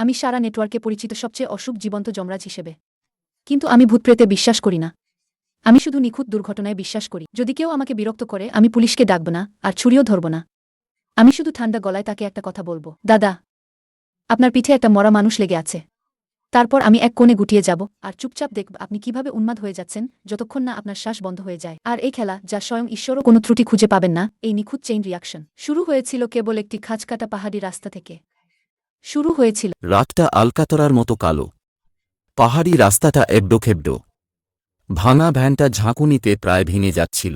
আমি সারা নেটওয়ার্কে পরিচিত সবচেয়ে অশুভ জীবন্ত যমরাজ হিসেবে। কিন্তু আমি ভূতপ্রেতে বিশ্বাস করি না। আমি শুধু নিখুঁত দুর্ঘটনায় বিশ্বাস করি। যদি কেউ আমাকে বিরক্ত করে আমি পুলিশকে ডাকব না, আর ছুরিও ধরব না। আমি শুধু ঠান্ডা গলায় তাকে একটা কথা বলবো, দাদা, আপনার পিঠে একটা মরা মানুষ লেগে আছে। তারপর আমি এক কোণে গুটিয়ে যাব আর চুপচাপ দেখব আপনি কিভাবে উন্মাদ হয়ে যাচ্ছেন যতক্ষণ না আপনার শ্বাস বন্ধ হয়ে যায়। আর এই খেলা, যা স্বয়ং ঈশ্বরও কোনো ত্রুটি খুঁজে পাবেন না, এই নিখুঁত চেইন রিয়াকশন শুরু হয়েছিল কেবল একটি খাঁজকাটা পাহাড়ি রাস্তা থেকে। শুরু হয়েছিল। রাতটা আলকাতরার মতো কালো। পাহাড়ি রাস্তাটা এবডোখেবডো। ভাঙা ভ্যানটা ঝাঁকুনিতে প্রায় ভেঙে যাচ্ছিল।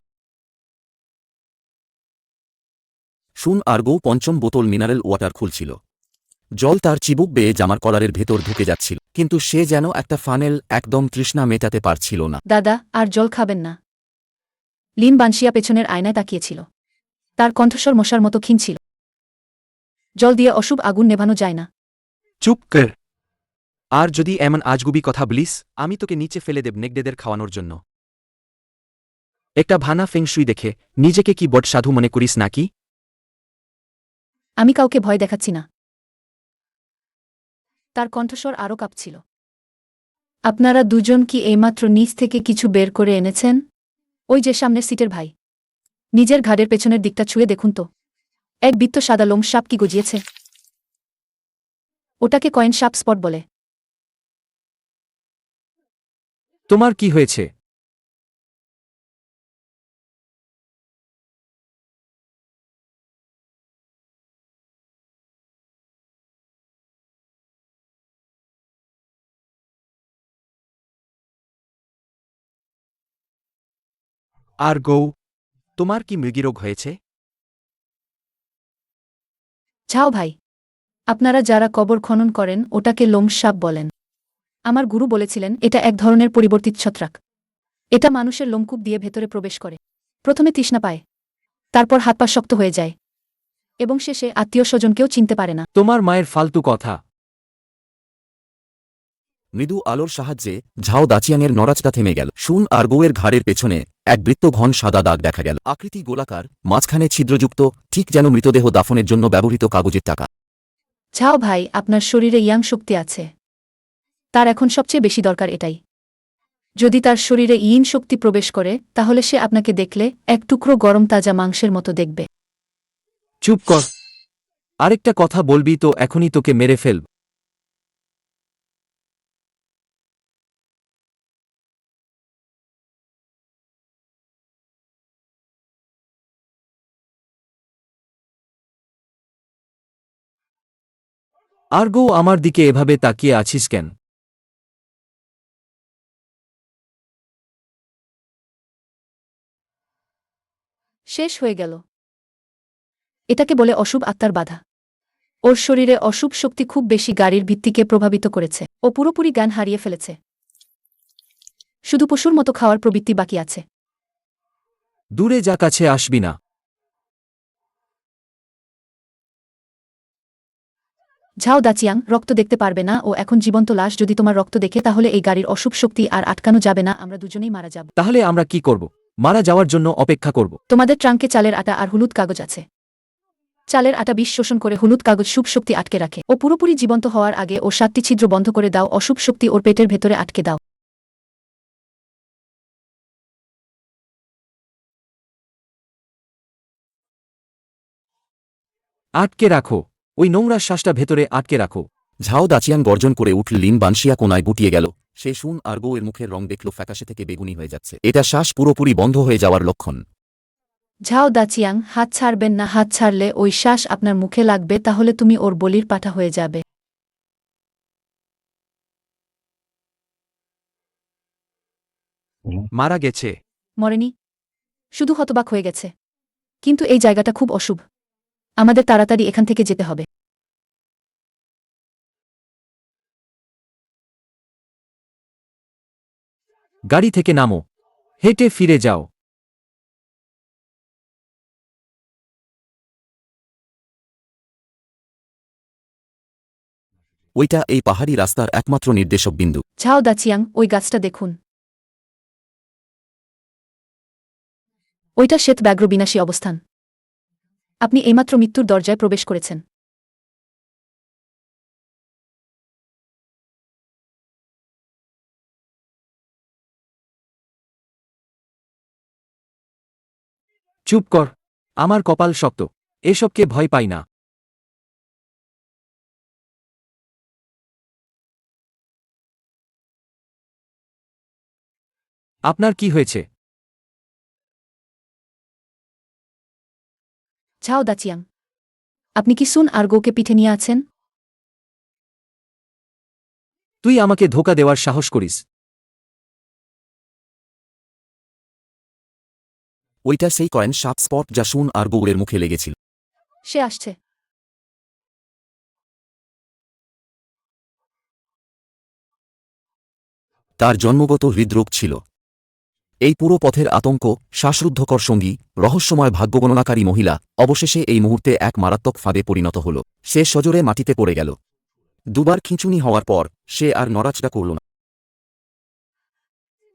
শুন আর গৌ পঞ্চম বোতল মিনারেল ওয়াটার খুলছিল। জল তার চিবুক বেয়ে জামার কলারের ভেতর ঢুকে যাচ্ছিল, কিন্তু সে যেন একটা ফানেল, একদম তৃষ্ণা মেটাতে পারছিল না। দাদা, আর জল খাবেন না? লিন বানশিয়া পেছনের আয়নায় তাকিয়েছিল। তার কণ্ঠস্বর মশার মতো ক্ষীণ ছিল। জল দিয়ে অশুভ আগুন নেভানো যায় না। চুপ কর। আর যদি এমন আজগুবি কথা বলিস, আমি তোকে নিচে ফেলে দেব নেকড়েদের খাওয়ানোর জন্য। একটা ভানা ফেংশুই দেখে নিজেকে কি বট সাধু মনে করিস নাকি? আমি কাউকে ভয় দেখাচ্ছি না। তার কণ্ঠস্বর আরও কাঁপছিল। আপনারা দুজন কি এইমাত্র নিচ থেকে কিছু বের করে এনেছেন? ওই যে সামনের সিটের ভাই। নিজের ঘাড়ের পেছনের দিকটা ছুঁয়ে দেখুন তো। এক বৃত্ত সাদা লোম সাপ কি গজিয়েছে। ওটাকে কয়েন সাপ স্পট বলে। তোমার কি হয়েছে? আর গৌ, তোমার কি মৃগীরোগ হয়েছে? যাও ভাই। আপনারা যারা কবর খনন করেন ওটাকে লোম সাপ বলেন। আমার গুরু বলেছিলেন এটা এক ধরনের পরিবর্তিত ছত্রাক। এটা মানুষের লোমকূপ দিয়ে ভেতরে প্রবেশ করে। প্রথমে তৃষ্ণা পায়, তারপর হাত পা শক্ত হয়ে যায়, এবং শেষে আত্মীয় স্বজনকেও চিনতে পারে না। তোমার মায়ের ফালতু কথা। মৃদু আলোর সাহায্যে ঝাও দাচিয়াংয়ের নড়াচটা থেমে গেল। শুন আর গৌয়ের ঘাড়ের পেছনে এক বৃত্ত ঘন সাদা দাগ দেখা গেল। আকৃতি গোলাকার, মাঝখানে ছিদ্রযুক্ত, ঠিক যেন মৃতদেহ দাফনের জন্য ব্যবহৃত কাগজের টাকা। যাও ভাই, আপনার শরীরে ইয়াং শক্তি আছে। তার এখন সবচেয়ে বেশি দরকার এটাই। যদি তার শরীরে ইন শক্তি প্রবেশ করে তাহলে সে আপনাকে দেখলে এক টুকরো গরম তাজা মাংসের মতো দেখবে। চুপ কর। আরেকটা কথা বলবি তো এখনই তোকে মেরে ফেলব। আর গৌ, আমার দিকে এভাবে তাকিয়ে আছিস কেন? শেষ হয়ে গেল। এটাকে বলে অশুভ আত্মার বাধা। ওর শরীরে অশুভ শক্তি খুব বেশি গাড়ির ভিত্তিকে প্রভাবিত করেছে। ও পুরোপুরি জ্ঞান হারিয়ে ফেলেছে। শুধু পশুর মতো খাওয়ার প্রবৃত্তি বাকি আছে। দূরে যা, কাছে আসবি না। ঝাও দাচিয়াং, রক্ত দেখতে পারবে না। ও এখন জীবন্ত লাশ। যদি তোমার রক্ত দেখে তাহলে এই গাড়ির অশুভ শক্তি আর আটকানো যাবে না। আমরা দুজনেই মারা যাব। তাহলে আমরা কি করব? মারা যাওয়ার জন্য অপেক্ষা করব? তোমাদের ট্রাঙ্কে চালের আটা আর হলুদ কাগজ আছে। চালের আটা বিষ শোষণ করে হলুদ কাগজ শুভ শক্তি আটকে রাখে। ও পুরোপুরি জীবন্ত হওয়ার আগে ও 7টি ছিদ্র বন্ধ করে দাও। অশুভ শক্তি ওর পেটের ভেতরে আটকে দাও। আটকে রাখো। ওই নোংরা শ্বাসটা ভেতরে আটকে রাখো। ঝাও দাচিয়াং গর্জন করে উঠল। লিন বানশিয়া কোনায় গুটিয়ে গেল। সে শুন আর গৌয়ের মুখের রং দেখল ফ্যাকাশে থেকে বেগুনি হয়ে যাচ্ছে। এটা শ্বাস পুরোপুরি বন্ধ হয়ে যাওয়ার লক্ষণ। ঝাও দাচিয়াং, হাত ছাড়বেন না। হাত ছাড়লে ওই শ্বাস আপনার মুখে লাগবে। তাহলে তুমি ওর বলির পাঠা হয়ে যাবে। মারা গেছে। মরেনি, শুধু হতবাক হয়ে গেছে। কিন্তু এই জায়গাটা খুব অশুভ। আমাদের তাড়াতাড়ি এখান থেকে যেতে হবে। গাড়ি থেকে নামো। হেঁটে ফিরে যাও। ওইটা এই পাহাড়ি রাস্তার একমাত্র নির্দেশক বিন্দু। ঝাও দাচিয়াং, ওই গাছটা দেখুন। ওইটা শ্বেত ব্যাঘ্র বিনাশী অবস্থান। আপনি এইমাত্র মৃত্যুর দরজায় প্রবেশ করেছেন। চুপ কর। আমার কপাল শক্ত। এসবকে ভয় পাই না। আপনার কি হয়েছে? ঝাও দাচিয়াং, আপনি কি সুন আর গোকে পিঠে নিয়ে আছেন? তুই আমাকে ধোঁকা দেওয়ার সাহস করিস? ওইটা সেই কয়েন শার্প স্পট যা শুন আর গৌড়ের মুখে লেগেছিল। সে আসছে। তার জন্মগত হৃদরোগ ছিল। এই পুরো পথের আতঙ্ক, শ্বাসরুদ্ধকর সঙ্গী, রহস্যময় ভাগ্যগণনাকারী মহিলা, অবশেষে এই মুহূর্তে এক মারাত্মক ফাঁদে পরিণত হল। সে সজোরে মাটিতে পড়ে গেল। দুবার খিঁচুনি হওয়ার পর সে আর নড়াচড়া করল না।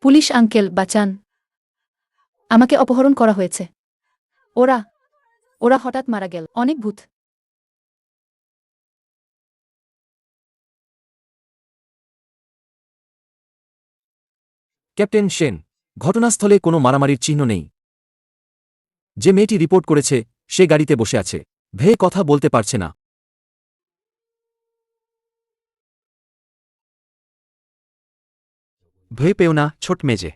পুলিশ আঙ্কেল, বাঁচান। আমাকে অপহরণ করা হয়েছে। ওরা ওরা হঠাৎ মারা গেল। অনেক ভূত। ক্যাপ্টেন সেন, ঘটনাস্থলে কোনো মারামারির চিহ্ন নেই। যে মেয়েটি রিপোর্ট করেছে সে গাড়িতে বসে আছে। ভয়ে কথা বলতে পারছে না। ভয় পেও না, ছোট মেজে।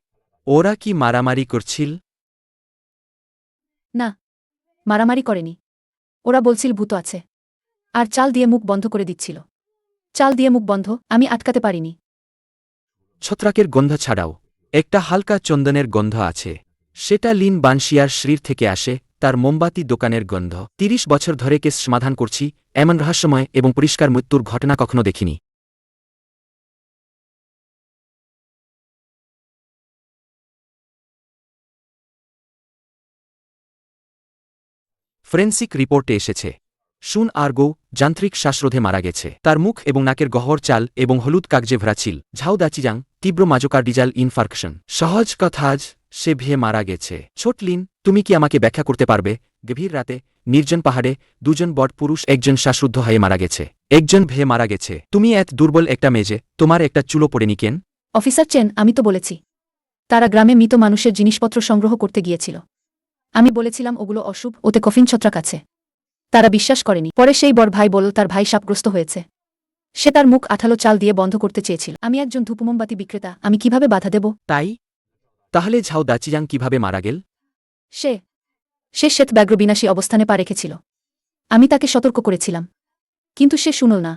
ওরা কি মারামারি করছিল? না, মারামারি করেনি। ওরা বলছিল ভূত আছে। আর চাল দিয়ে মুখ বন্ধ করে দিচ্ছিল। চাল দিয়ে মুখ বন্ধ, আমি আটকাতে পারিনি। ছত্রাকের গন্ধ ছাড়াও একটা হালকা চন্দনের গন্ধ আছে। সেটা লিন বানশিয়ার শরীর থেকে আসে, তার মোমবাতি দোকানের গন্ধ। ৩০ বছর ধরে কেস সমাধান করছি, এমন রহস্যময় এবং পরিষ্কার মৃত্যুর ঘটনা কখনো দেখিনি। ফরেন্সিক রিপোর্টে এসেছে শুন আর গো যান্ত্রিক শ্বাসরোধে মারা গেছে। তার মুখ এবং নাকের গহ্বর চাল এবং হলুদ কাগজে ভরা ছিল। ঝাও দাচিজাং, তীব্র মাযোকার্ডিজাল ইনফার্কশন। সহজ কথাজ, সে ভেয়ে মারা গেছে। ছোট লিন, তুমি কি আমাকে ব্যাখ্যা করতে পারবে? গভীর রাতে নির্জন পাহাড়ে দুজন বট পুরুষ, একজন শ্বাসরুদ্ধ হয়ে মারা গেছে, একজন ভেয়ে মারা গেছে। তুমি এত দুর্বল একটা মেজে, তোমার একটা চুলো পড়েনি কেন? অফিসার চেন, আমি তো বলেছি। তারা গ্রামে মৃত মানুষের জিনিসপত্র সংগ্রহ করতে গিয়েছিল। আমি বলেছিলাম ওগুলো অশুভ, ওতে কফিন ছত্রাক আছে। তারা বিশ্বাস করেনি। পরে সেই বড় ভাই বলল তার ভাই সাপগ্রস্ত হয়েছে। সে তার মুখ আঠালো চাল দিয়ে বন্ধ করতে চেয়েছিল। আমি একজন ধূপমোমবাতি বিক্রেতা, আমি কিভাবে বাধা দেব? তাই তাহলে ঝাও দাচিজাং কিভাবে মারা গেল? সে সে শ্বেত ব্যাঘ্র বিনাশী অবস্থানে পা রেখেছিল। আমি তাকে সতর্ক করেছিলাম, কিন্তু সে শুনল না।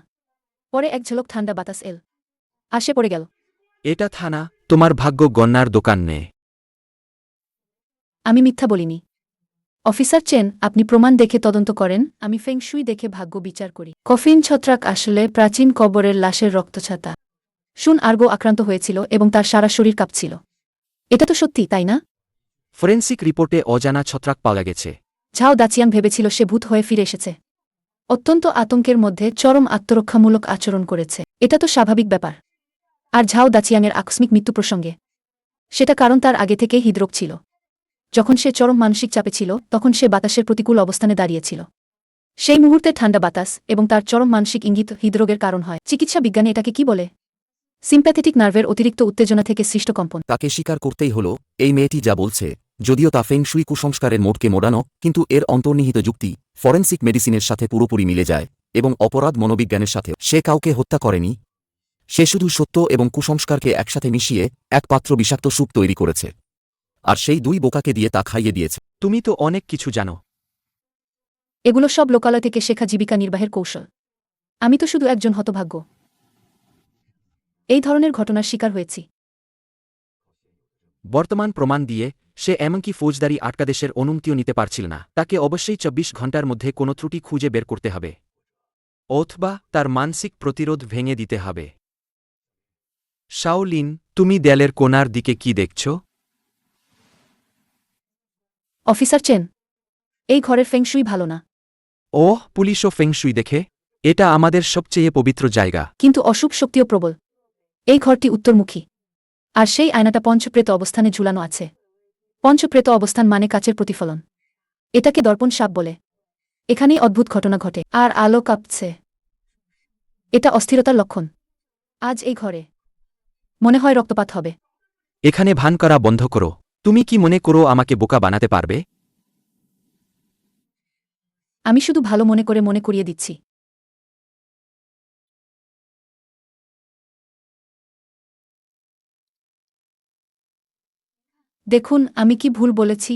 পরে এক ঝলক ঠান্ডা বাতাস এল, আর সে পড়ে গেল। এটা থানা, তোমার ভাগ্য গণনার দোকান নে। আমি মিথ্যা বলিনি। অফিসার চেন, আপনি প্রমাণ দেখে তদন্ত করেন, আমি ফেংশুই দেখে ভাগ্য বিচার করি। কফিন ছত্রাক আসলে প্রাচীন কবরের লাশের রক্তছাতা। শুন আর্গো আক্রান্ত হয়েছিল এবং তার সারা শরীর কাঁপছিল। এটা তো সত্যি, তাই না? ফরেন্সিক রিপোর্টে অজানা ছত্রাক পাওয়া গেছে। ঝাও দাচিয়াং ভেবেছিল সে ভূত হয়ে ফিরে এসেছে। অত্যন্ত আতঙ্কের মধ্যে চরম আত্মরক্ষামূলক আচরণ করেছে। এটা তো স্বাভাবিক ব্যাপার। আর ঝাও দাচিয়াংয়ের আকস্মিক মৃত্যু প্রসঙ্গে, সেটা কারণ তার আগে থেকেই হৃদরোগ ছিল। যখন সে চরম মানসিক চাপে ছিল তখন সে বাতাসের প্রতিকূল অবস্থানে দাঁড়িয়েছিল। সেই মুহূর্তে ঠান্ডা বাতাস এবং তার চরম মানসিক ইঙ্গিত হৃদরোগের কারণ হয়। চিকিৎসা বিজ্ঞানে এটাকে কি বলে? সিম্প্যাথেটিক নার্ভের অতিরিক্ত উত্তেজনা থেকে সৃষ্ট কম্পন। তাকে স্বীকার করতেই হল, এই মেয়েটি যা বলছে, যদিও তা ফেংশুই কুসংস্কারের মোড়কে মোড়ানো, কিন্তু এর অন্তর্নিহিত যুক্তি ফরেন্সিক মেডিসিনের সাথে পুরোপুরি মিলে যায়, এবং অপরাধ মনোবিজ্ঞানের সাথে। সে কাউকে হত্যা করেনি। সে শুধু সত্য এবং কুসংস্কারকে একসাথে মিশিয়ে এক পাত্র বিষাক্ত স্যুপ তৈরি করেছে, আর সেই দুই বোকাকে দিয়ে তা খাইয়ে দিয়েছে। তুমি তো অনেক কিছু জানো। এগুলো সব লোকালয় থেকে শেখা জীবিকা নির্বাহের কৌশল। আমি তো শুধু একজন হতভাগ্য। এই ধরনের ঘটনার শিকার হয়েছি। বর্তমান প্রমাণ দিয়ে সে এমনকি ফৌজদারি আটকাদেশের অনুমতিও নিতে পারছিল না। তাকে অবশ্যই ২৪ ঘণ্টার মধ্যে কোনো ত্রুটি খুঁজে বের করতে হবে, অথবা তার মানসিক প্রতিরোধ ভেঙে দিতে হবে। শাওলিন, তুমি দেয়ালের কোণার দিকে কি দেখছ? অফিসার চেন, এই ঘরের ফেংশুই ভালো না। ওহ, পুলিশও ফেংশুই দেখে? এটা আমাদের সবচেয়ে পবিত্র জায়গা। কিন্তু অশুভ শক্তিও প্রবল। এই ঘরটি উত্তরমুখী, আর সেই আয়নাটা পঞ্চপ্রেত অবস্থানে ঝুলানো আছে। পঞ্চপ্রেত অবস্থান মানে কাচের প্রতিফলন। এটাকে দর্পণ সাপ বলে। এখানেই অদ্ভুত ঘটনা ঘটে, আর আলো কাঁপছে। এটা অস্থিরতার লক্ষণ। আজ এই ঘরে মনে হয় রক্তপাত হবে। এখানে ভান করা বন্ধ করো। তুমি কি মনে করো আমাকে বোকা বানাতে পারবে? আমি শুধু ভালো মনে করে মনে করিয়ে দিচ্ছি। দেখুন আমি কি ভুল বলেছি?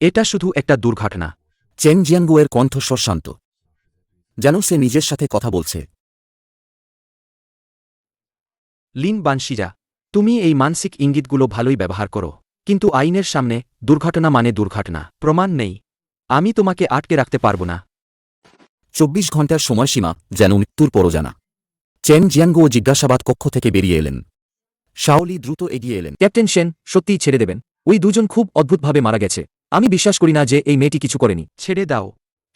এটা শুধু একটা দুর্ঘটনা। চেন জিয়ানগুয়ের কণ্ঠস্বর শান্ত, যেন সে নিজের সাথে কথা বলছে। লিন বানশিজা, তুমি এই মানসিক ইঙ্গিতগুলো ভালোই ব্যবহার করো, কিন্তু আইনের সামনে দুর্ঘটনা মানে দুর্ঘটনা। প্রমাণ নেই, আমি তোমাকে আটকে রাখতে পারব না। ২৪ ঘণ্টার সময়সীমা যেন মৃত্যুর পরজানা। চেন জিয়ানগুও জিজ্ঞাসাবাদ কক্ষ থেকে বেরিয়ে এলেন। শাওলি দ্রুত এগিয়ে এলেন। ক্যাপ্টেন সেন, সত্যিই ছেড়ে দেবেন? ওই দুজন খুব অদ্ভুতভাবে মারা গেছে। আমি বিশ্বাস করি না যে এই মেয়েটি কিছু করেনি। ছেড়ে দাও।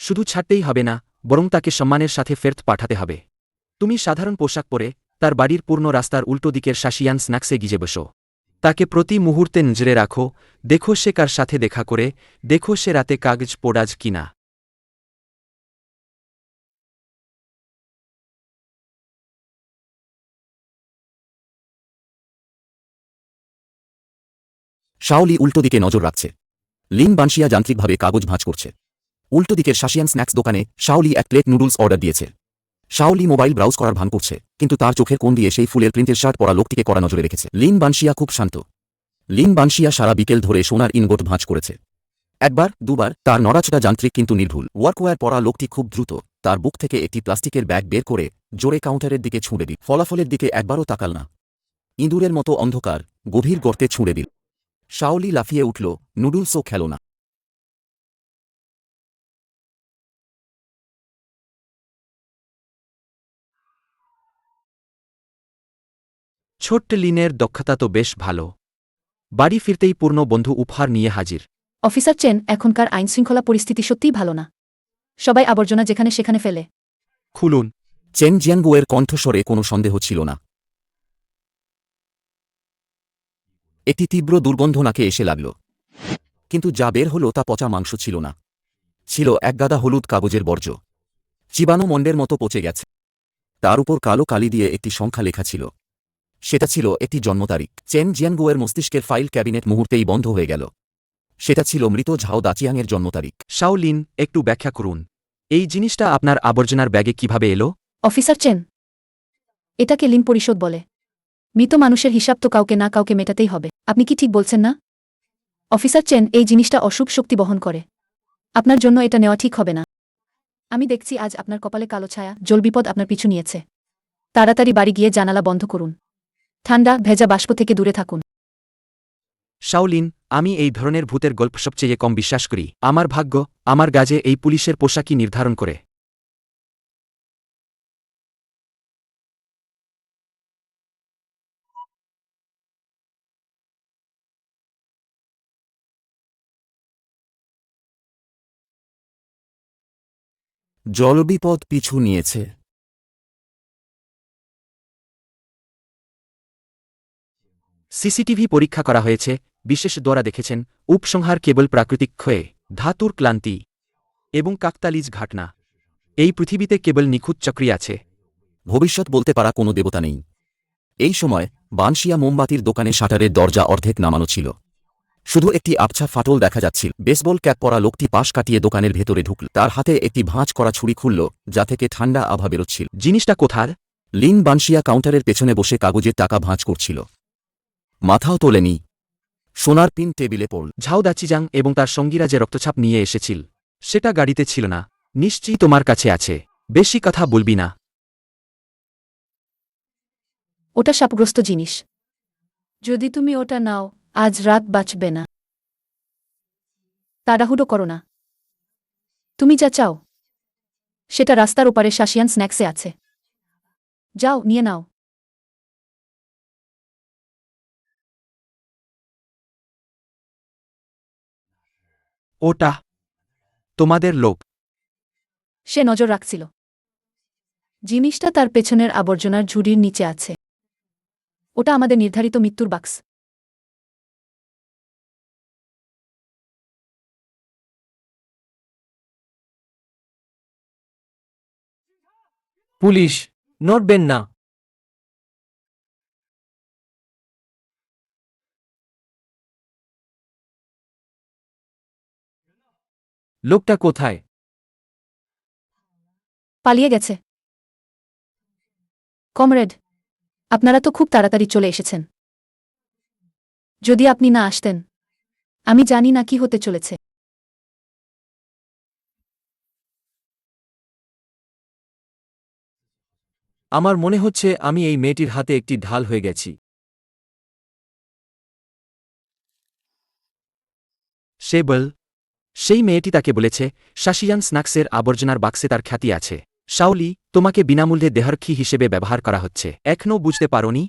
শুধু ছাড়তেই হবে না, বরং তাকে সম্মানের সাথে ফেরত পাঠাতে হবে। তুমি সাধারণ পোশাক পরে তার বাড়ির পূর্ণ রাস্তার উল্টো দিকের শাসিয়ান স্ন্যাক্সে গিয়ে বসো। তাকে প্রতি মুহূর্তে নজরে রাখো, দেখো সে কার সাথে দেখা করে, দেখো সে রাতে কাগজ পোড়াজ কিনা। শাওলি উল্টো দিকে নজর রাখছে। লিন বানশিয়া যান্ত্রিকভাবে কাগজ ভাঁজ করছে। উল্টো দিকের শাসিয়ান স্ন্যাক্স দোকানে শাওলি এক প্লেট নুডলস অর্ডার দিয়েছে। শাওলি মোবাইল ব্রাউজ করার ভান করছে, কিন্তু তার চোখের কোণ দিয়ে সেই ফুলের প্রিন্টের শার্ট পরা লোকটিকে কড়া নজরে রেখেছে। লিন বানশিয়া খুব শান্ত। লিন বানশিয়া সারা বিকেল ধরে সোনার ইনগোট ভাঁজ করেছে। একবার দুবার তার নড়াচড়া যান্ত্রিক কিন্তু নির্ভুল। ওয়ার্কওয়্যার পরা লোকটি খুব দ্রুত তার বুক থেকে একটি প্লাস্টিকের ব্যাগ বের করে জোরে কাউন্টারের দিকে ছুঁড়ে দিল। ফলাফলের দিকে একবারও তাকাল না। ইঁদুরের মতো অন্ধকার গভীর গর্তে ছুঁড়ে দিল। শাওলি লাফিয়ে উঠল, নুডলসও খেল না। ছোট্ট লিনের দক্ষতা তো বেশ ভালো। বাড়ি ফিরতেই পূর্ণ বন্ধু উপহার নিয়ে হাজির। অফিসার চেন, এখনকার আইনশৃঙ্খলা পরিস্থিতি সত্যিই ভালো না। সবাই আবর্জনা যেখানে সেখানে ফেলে। খুলুন। চেন জিয়ানগুয়ের কণ্ঠস্বরে কোনো সন্দেহ ছিল না। একটি তীব্র দুর্গন্ধ নাকে এসে লাগল, কিন্তু যা বের হল তা পচা মাংস ছিল না। ছিল একগাদা হলুদ কাগজের বর্জ্য, চিবানো মন্ডের মতো পচে গেছে। তার উপর কালো কালি দিয়ে একটি সংখ্যা লেখা ছিল। সেটা ছিল একটি জন্মতারিখ। চেন জিয়ানগুয়ের মস্তিষ্কের ফাইল ক্যাবিনেট মুহূর্তেই বন্ধ হয়ে গেল। সেটা ছিল মৃত ঝাও দাচিয়াংয়ের জন্মতারিখ। শাওলিন, একটু ব্যাখ্যা করুন, এই জিনিসটা আপনার আবর্জনার ব্যাগে কিভাবে এলো? অফিসার চেন, এটাকে লিন পরিশোধ বলে। মৃত মানুষের হিসাব তো কাউকে না কাউকে মেটাতেই হবে। আপনি কি ঠিক বলছেন না? অফিসার চেন, এই জিনিসটা অশুভ শক্তি বহন করে। আপনার জন্য এটা নেওয়া ঠিক হবে না। আমি দেখছি আজ আপনার কপালে কালো ছায়া, জলবিপদ আপনার পিছু নিয়েছে। তাড়াতাড়ি বাড়ি গিয়ে জানালা বন্ধ করুন। ঠান্ডা ভেজা বাষ্প থেকে দূরে থাকুন। শাওলিন, আমি এই ধরনের ভূতের গল্প সবচেয়ে কম বিশ্বাস করি। আমার ভাগ্য আমার গাজে এই পুলিশের পোশাকই নির্ধারণ করে। জলবিপদ পিছু নিয়েছে। সিসিটিভি পরীক্ষা করা হয়েছে, বিশেষ দ্বারা দেখেছেন উপসংহার কেবল প্রাকৃতিক ক্ষয়ে, ধাতুর ক্লান্তি এবং কাকতালিজ ঘটনা। এই পৃথিবীতে কেবল নিখুঁত চক্রী আছে। ভবিষ্যৎ বলতে পারা কোনো দেবতা নেই। এই সময় বানশিয়া মোমবাতির দোকানে শাটারের দরজা অর্ধেক নামানো ছিল। শুধু একটি আবছা ফাটল দেখা যাচ্ছিল। বেসবল ক্যাপ পরা লোকটি পাশ কাটিয়ে দোকানের ভেতরে ঢুকল। তার হাতে একটি ভাঁজ করা ছুরি খুলল, যা থেকে ঠান্ডা আভা বেরোচ্ছিল। জিনিসটা কোথার? লিন বানশিয়া কাউন্টারের পেছনে বসে কাগজের টাকা ভাঁজ করছিল। মাথাও তোলেনি। সোনার পিন টেবিলে পড়ল। ঝাও দাচিজাং এবং তার সঙ্গীরা যে রক্তছাপ নিয়ে এসেছিল, সেটা গাড়িতে ছিল না। নিশ্চয়ই তোমার কাছে আছে। বেশি কথা বলবি না। ওটা সাপগ্রস্ত জিনিস। যদি তুমি ওটা নাও, আজ রাত বাঁচবে না। তাড়াহুড়ো করো না। তুমি যা চাও সেটা রাস্তার ওপারে শাসিয়ান স্ন্যাক্সে আছে। যাও, নিয়ে নাও। ওটা তোমাদের লোক। সে নজর রাখছিল। জিনিসটা তার পেছনের আবর্জনার ঝুড়ির নিচে আছে। ওটা আমাদের নির্ধারিত মৃত্যুর বাক্স। পুলিশ, নড়বেন না। লোকটা কোথায়? পালিয়ে গেছে। কমরেড, আপনারা তো খুব তাড়াতাড়ি চলে এসেছেন। যদি আপনি না আসতেন, আমি জানি না কি হতে চলেছে। আমার মনে হচ্ছে আমি এই মেয়েটির হাতে একটি ঢাল হয়ে গেছি। সে বল, সেই মেয়েটি তাকে বলেছে শাসিয়ান স্ন্যাক্সের আবর্জনার বাক্সে তার খ্যাতি আছে। শাওলি, তোমাকে বিনামূল্যে দেহরক্ষী হিসেবে ব্যবহার করা হচ্ছে, এখনও বুঝতে পারোনি?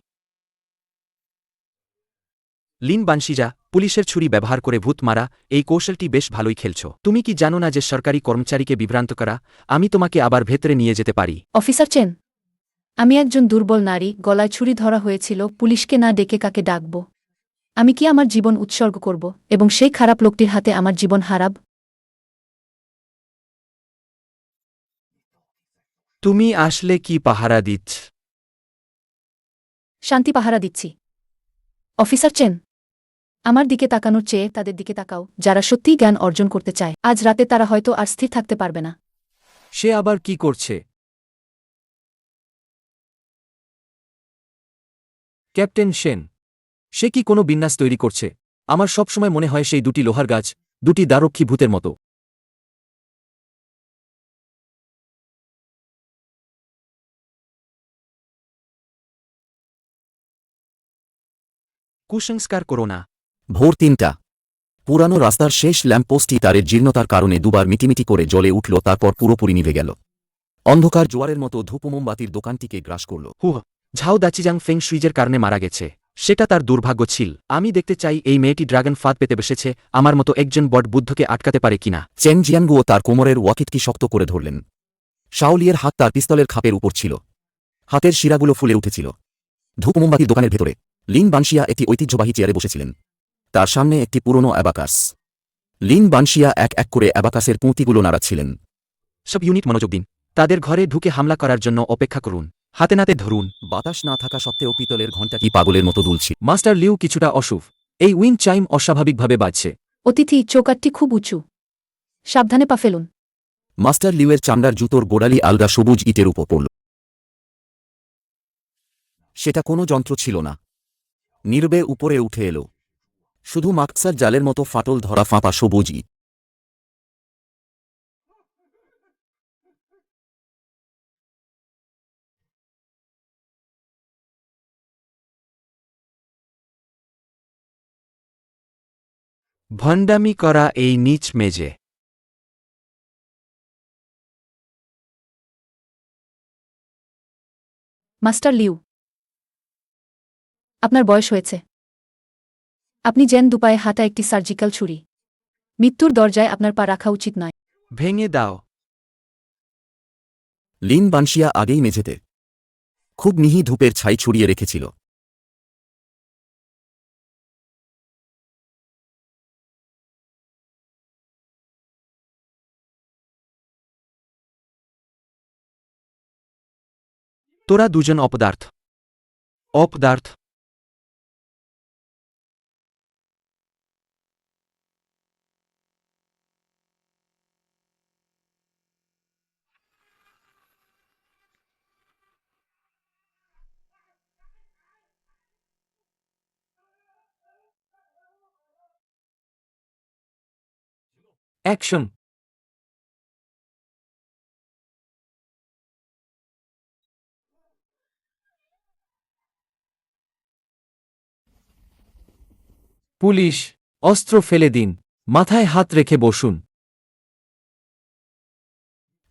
লিন বানশিজা, পুলিশের ছুরি ব্যবহার করে ভূত মারা, এই কৌশলটি বেশ ভালোই খেলছ। তুমি কি জানো না যে সরকারি কর্মচারীকে বিভ্রান্ত করা? আমি তোমাকে আবার ভেতরে নিয়ে যেতে পারি। অফিসার চেন, আমি একজন দুর্বল নারী, গলায় ছুরি ধরা হয়েছিল, পুলিশকে না ডেকে কাকে ডাকব? আমি কি আমার জীবন উৎসর্গ করব এবং সেই খারাপ লোকটির হাতে আমার জীবন হারাব? তুমি আসলে কি পাহারা দিচ্ছ? শান্তি পাহারা দিচ্ছি। অফিসার চেন, আমার দিকে তাকানোর চেয়ে তাদের দিকে তাকাও, যারা সত্যিই জ্ঞান অর্জন করতে চায়। আজ রাতে তারা হয়তো আর স্থির থাকতে পারবে না। সে আবার কি করছে? ক্যাপ্টেন সেন, সে কি কোনো বিন্যাস তৈরি করছে? আমার সবসময় মনে হয় সেই দুটি লোহার গাছ, দুটি দ্বারক্ষী ভূতের মতো। কুসংস্কার করো না। ভোর ৩টা। পুরানো রাস্তার শেষ ল্যাম্পপোস্টটি তারের জীর্ণতার কারণে দুবার মিটিমিটি করে জ্বলে উঠল, তারপর পুরোপুরি নিভে গেল। অন্ধকার জোয়ারের মতো ধূপ মোমবাতির দোকানটিকে গ্রাস করল। ঝাও দাচিজাং ফেং সুইজের কারণে মারা গেছে। সেটা তার দুর্ভাগ্য ছিল। আমি দেখতে চাই এই মেয়েটি ড্রাগন ফাঁদ পেতে বসেছে, আমার মতো একজন বট বুদ্ধকে আটকাতে পারে কিনা। চেন জিয়ানগুও তার কোমরের ওয়াকিটকি শক্ত করে ধরলেন। শাওলিয়ের হাত তার পিস্তলের খাপের উপর ছিল। হাতের শিরাগুলো ফুলে উঠেছিল। ধূপ মোমবাতির দোকানের ভেতরে লিন বানশিয়া একটি ঐতিহ্যবাহী চেয়ারে বসেছিলেন। তার সামনে একটি পুরনো অ্যাবাকাস। লিন বানশিয়া এক এক করে অ্যাবাকাসের পুঁতিগুলো নাড়াচ্ছিলেন। সব ইউনিট মনোযোগ দিন। তাদের ঘরে ঢুকে হামলা করার জন্য অপেক্ষা করুন। হাতে নাতে ধরুন। বাতাস না থাকা সত্ত্বেও পিতলের ঘণ্টাটি পাগলের মতো দুলছিল। মাস্টার লিউ কিছুটা অশুভ। এই উইন্ড চাইম অস্বাভাবিকভাবে বাজছে। অতিথি, চৌকাঠটি খুব উঁচু। সাবধানে পা ফেলুন। মাস্টার লিউয়ের চামড়ার জুতোর গোড়ালি আলগা সবুজ ইটের উপর পড়ল। সেটা কোনো যন্ত্র ছিল না। নীরবে উপরে উঠে এলো শুধু মাকসার জালের মতো ফাটল ধরা ফাঁপা সবুজ ইট। ভণ্ডামি করা এই নীচ মেজে। মাস্টার লিউ, আপনার বয়স হয়েছে। আপনি জেন দুপায়ে হাতা একটি সার্জিক্যাল ছুরি। মৃত্যুর দরজায় আপনার পা রাখা উচিত নয়। ভেঙে দাও। লিন বানশিয়া আগেই মেঝেতে খুব মিহি ধূপের ছাই ছড়িয়ে রেখেছিল। তোরা দুজন অপদার্থ। অপদার্থ। অ্যাকশন। পুলিশ, অস্ত্র ফেলে দিন। মাথায় হাত রেখে বসুন।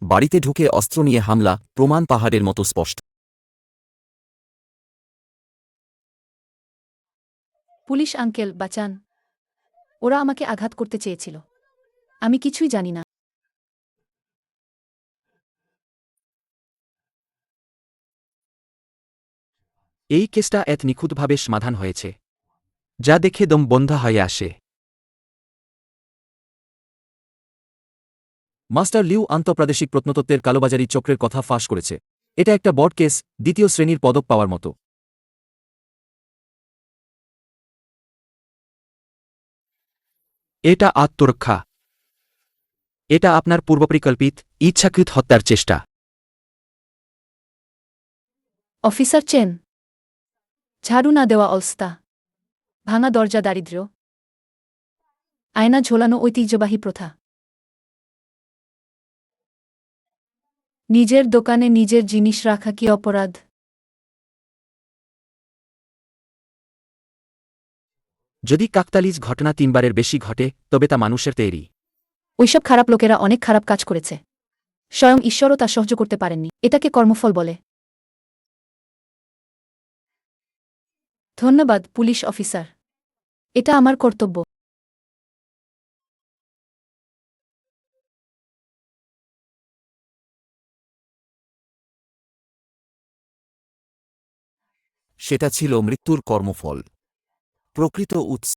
বাড়িতে ঢুকে অস্ত্র নিয়ে হামলা, প্রমাণ পাহাড়ের মতো স্পষ্ট। পুলিশ আঙ্কেল, বাঁচান। ওরা আমাকে আঘাত করতে চেয়েছিল। আমি কিছুই জানি না। এই কেসটা এত নিখুঁতভাবে সমাধান হয়েছে, যা দেখে দম বন্ধ হয়ে আসে। মাস্টার লিউ আন্তঃপ্রাদেশিক প্রত্নতত্ত্বের কালোবাজারি চক্রের কথা ফাঁস করেছে। এটা একটা বড় কেস, দ্বিতীয় শ্রেণীর পদক পাওয়ার মতো। এটা আত্মরক্ষা। এটা আপনার পূর্বপরিকল্পিত ইচ্ছাকৃত হত্যার চেষ্টা। অফিসার চেন, ঝাড়ু না দেওয়া অবস্থা, ভাঙা দরজা, দারিদ্র্য, আয়না ঝোলানো ঐতিহ্যবাহী প্রথা, নিজের দোকানে নিজের জিনিস রাখা কি অপরাধ? যদি কাকতালীজ ঘটনা 3বারের বেশি ঘটে তবে তা মানুষের তৈরি। ওইসব খারাপ লোকেরা অনেক খারাপ কাজ করেছে, স্বয়ং ঈশ্বরও তা সহ্য করতে পারেননি। এটাকে কর্মফল বলে। ধন্যবাদ পুলিশ অফিসার, এটা আমার কর্তব্য। সেটা ছিল মৃত্যুর কর্মফল, প্রকৃত উৎস।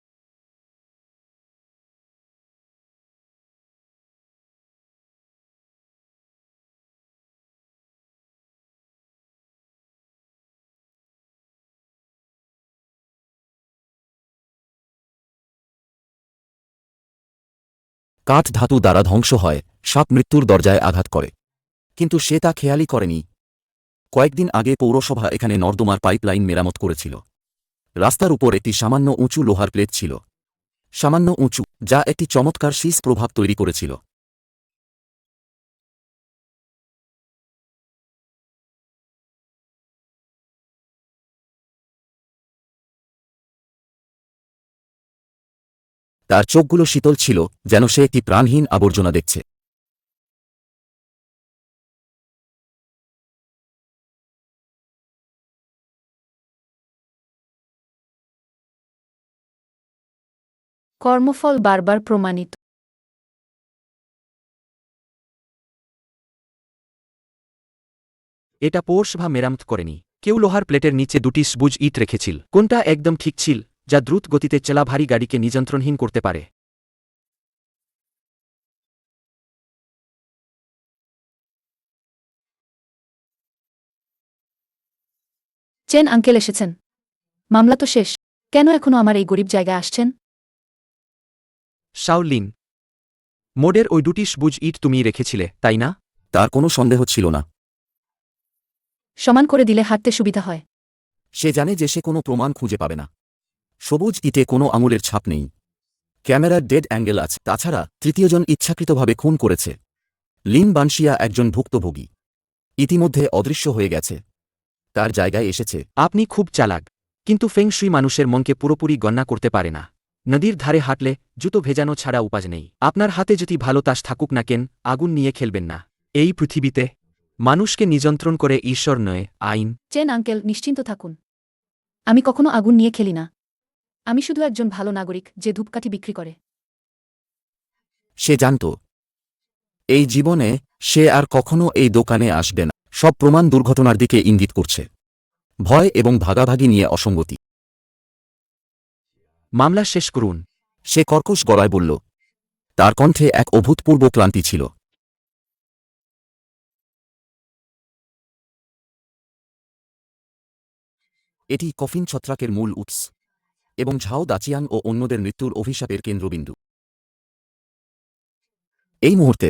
কাঠ ধাতু দ্বারা ধ্বংস হয়, সাপ মৃত্যুর দরজায় আঘাত করে, কিন্তু সে তা খেয়ালই করেনি। কয়েকদিন আগে পৌরসভা এখানে নর্দমার পাইপলাইন মেরামত করেছিল। রাস্তার উপর একটি সামান্য উঁচু লোহার প্লেট ছিল, সামান্য উঁচু, যা একটি চমৎকার শীষ প্রভাব তৈরি করেছিল। তার চোখগুলো শীতল ছিল, যেন সে একটি প্রাণহীন আবর্জনা দেখছে। কর্মফল বারবার প্রমাণিত। এটা পৌরসভা মেরামত করেনি। কেউ লোহার প্লেটের নিচে 2টি সবুজ ইট রেখেছিল। কোনটা একদম ঠিক ছিল, যা দ্রুত গতিতে চলা ভারী গাড়িকে নিযন্ত্রণহীন করতে পারে। চেন আঙ্কেল এসেছেন। মামলা তো শেষ, কেন এখনো আমার এই গরিব জায়গায় আসছেন? শাওলিন, মোডের ওই 2টি সবুজ ইট তুমিই রেখেছিলে, তাই না? তার কোনো সন্দেহ ছিল না। সমান করে দিলে হাঁটতে সুবিধা হয়। সে জানে যে সে কোনো প্রমাণ খুঁজে পাবে না। সবুজ ইটে কোনো আঙুলের ছাপ নেই, ক্যামেরার ডেড অ্যাঙ্গেল আছে। তাছাড়া তৃতীয়জন ইচ্ছাকৃতভাবে খুন করেছে। লিন বানশিয়া একজন ভুক্তভোগী, ইতিমধ্যে অদৃশ্য হয়ে গেছে, তার জায়গায় এসেছে। আপনি খুব চালাক, কিন্তু ফেংশুই মানুষের মনকে পুরোপুরি গণনা করতে পারে না। নদীর ধারে হাঁটলে জুতো ভেজানো ছাড়া উপায় নেই। আপনার হাতে যদি ভালো তাস থাকুক না কেন, আগুন নিয়ে খেলবেন না। এই পৃথিবীতে মানুষকে নিযন্ত্রণ করে ঈশ্বর নয়, আইন। চেন আঙ্কেল, নিশ্চিন্ত থাকুন, আমি কখনো আগুন নিয়ে খেলি না। আমি শুধু একজন ভালো নাগরিক যে ধূপকাঠি বিক্রি করে। সে জানত এই জীবনে সে আর কখনো এই দোকানে আসবে না। সব প্রমাণ দুর্ঘটনার দিকে ইঙ্গিত করছে, ভয় এবং ভাগাভাগি নিয়ে অসঙ্গতি। মামলা শেষ করুন। সে কর্কশ গলায় বলল, তার কণ্ঠে এক অভূতপূর্ব ক্লান্তি ছিল। এটি কফিন ছত্রাকের মূল উৎস এবং ঝাও দাচিয়াং ও অন্যদের মৃত্যুর অভিশাপের কেন্দ্রবিন্দু। এই মুহূর্তে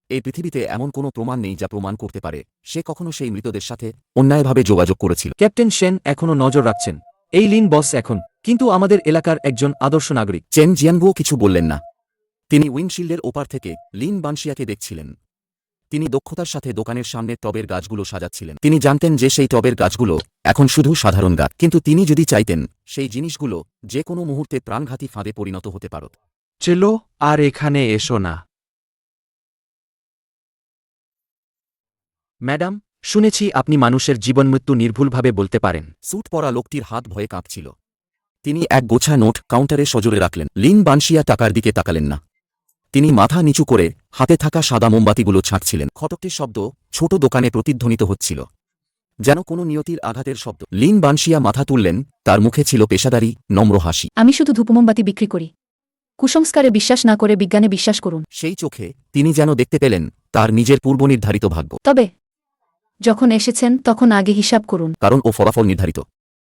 এই পৃথিবীতে এমন কোনো প্রমাণ নেই যা প্রমাণ করতে পারে সে কখনো সেই মৃতদের সাথে অন্যায়ভাবে যোগাযোগ করেছিল। ক্যাপ্টেন সেন এখনও নজর রাখছেন। এই লিন বস এখন, কিন্তু আমাদের এলাকার একজন আদর্শ নাগরিক। চেন জিয়ানগুও কিছু বললেন না। তিনি উইন্ডশিল্ডের ওপার থেকে লিন বানশিয়াকে দেখছিলেন। তিনি দক্ষতার সাথে দোকানের সামনে টবের গাছগুলো সাজাচ্ছিলেন। তিনি জানতেন যে সেই টবের গাছগুলো এখন শুধু সাধারণ গাছ, কিন্তু তিনি যদি চাইতেন সেই জিনিসগুলো যে কোনো মুহূর্তে প্রাণঘাতী ফাঁদে পরিণত হতে পারত। চলো আর এখানে এসো না। ম্যাডাম, শুনেছি আপনি মানুষের জীবনমৃত্যু নির্ভুলভাবে বলতে পারেন। স্যুট পরা লোকটির হাত ভয়ে কাঁপছিল। তিনি এক গোছা নোট কাউন্টারে সজোরে রাখলেন। লিন বানশিয়া টাকার দিকে তাকালেন না। তিনি মাথা নিচু করে হাতে থাকা সাদা মোমবাতিগুলো ছাঁকছিলেন। খটকটির শব্দ ছোট দোকানে প্রতিধ্বনিত হচ্ছিল, যেন কোনো নিয়তির আঘাতের শব্দ। লিন বানশিয়া মাথা তুললেন, তার মুখে ছিল পেশাদারি নম্র হাসি। আমি শুধু ধূপমোমবাতি বিক্রি করি। কুসংস্কারে বিশ্বাস না করে বিজ্ঞানে বিশ্বাস করুন। সেই চোখে তিনি যেন দেখতে পেলেন তার নিজের পূর্বনির্ধারিত ভাগ্য। তবে যখন এসেছেন তখন আগে হিসাব করুন। কারণ ও ফলাফল নির্ধারিত